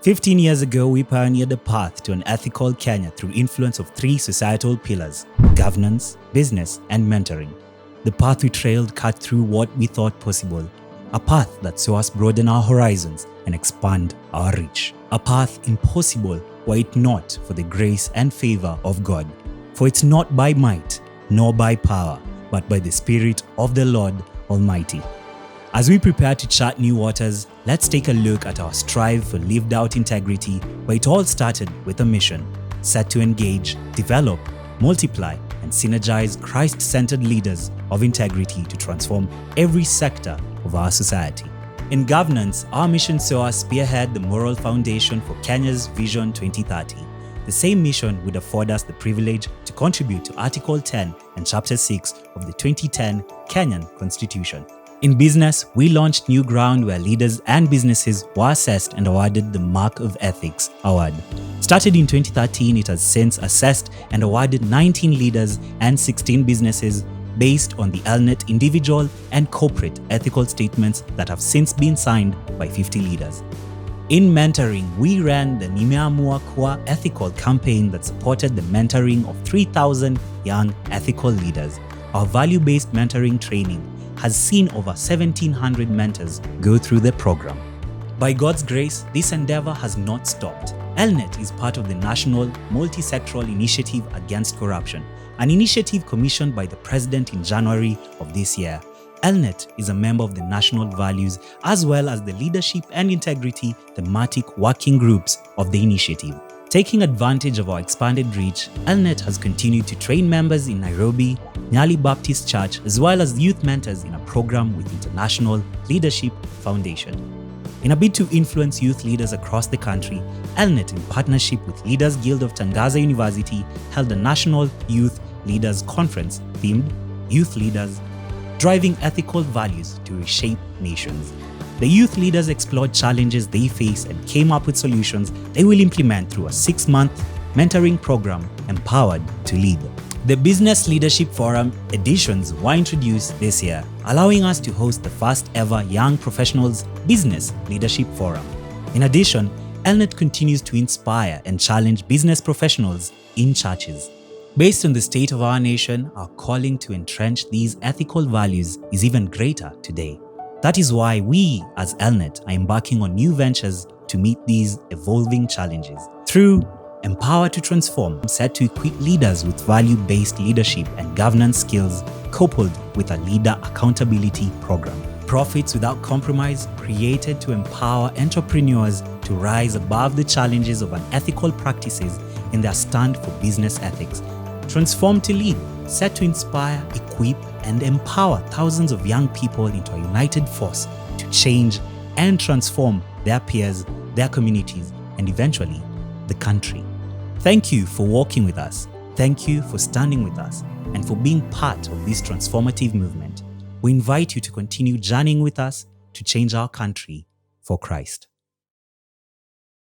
15 years ago, we pioneered the path to an ethical Kenya through influence of three societal pillars: governance, business, and mentoring. The path we trailed cut through what we thought possible, a path that saw us broaden our horizons and expand our reach. A path impossible were it not for the grace and favor of God. For it's not by might, nor by power, but by the Spirit of the Lord Almighty. As we prepare to chart new waters, let's take a look at our strive for lived out integrity, where it all started with a mission, set to engage, develop, multiply, and synergize Christ-centered leaders of integrity to transform every sector of our society. In governance, our mission saw us spearhead the moral foundation for Kenya's Vision 2030. The same mission would afford us the privilege to contribute to Article 10 and Chapter 6 of the 2010 Kenyan Constitution. In business, we launched new ground where leaders and businesses were assessed and awarded the Mark of Ethics Award. Started in 2013, it has since assessed and awarded 19 leaders and 16 businesses based on the Elnet individual and corporate ethical statements that have since been signed by 50 leaders. In mentoring, we ran the Nimeamua Kuwa ethical campaign that supported the mentoring of 3,000 young ethical leaders. Our value-based mentoring training has seen over 1,700 mentors go through the program. By God's grace, this endeavor has not stopped. Elnet is part of the National Multi-Sectoral Initiative Against Corruption, an initiative commissioned by the President in January of this year. Elnet is a member of the National Values as well as the Leadership and Integrity thematic working groups of the initiative. Taking advantage of our expanded reach, Elnet has continued to train members in Nairobi, Nyali Baptist Church, as well as youth mentors in a program with International Leadership Foundation. In a bid to influence youth leaders across the country, Elnet, in partnership with Leaders Guild of Tangaza University, held a National Youth Leaders Conference themed Youth Leaders, Driving Ethical Values to Reshape Nations. The youth leaders explored challenges they face and came up with solutions they will implement through a 6-month mentoring program, Empowered to Lead. The Business Leadership Forum editions were introduced this year, allowing us to host the first ever Young Professionals Business Leadership Forum. In addition, Elnet continues to inspire and challenge business professionals in churches. Based on the state of our nation, our calling to entrench these ethical values is even greater today. That is why we, as Elnet, are embarking on new ventures to meet these evolving challenges. Through Empower to Transform, set to equip leaders with value-based leadership and governance skills, coupled with a leader accountability program. Profits Without Compromise, created to empower entrepreneurs to rise above the challenges of unethical practices in their stand for business ethics. Transform to Lead, set to inspire, equip, and empower thousands of young people into a united force to change and transform their peers, their communities, and eventually the country. Thank you for walking with us. Thank you for standing with us and for being part of this transformative movement. We invite you to continue journeying with us to change our country for Christ.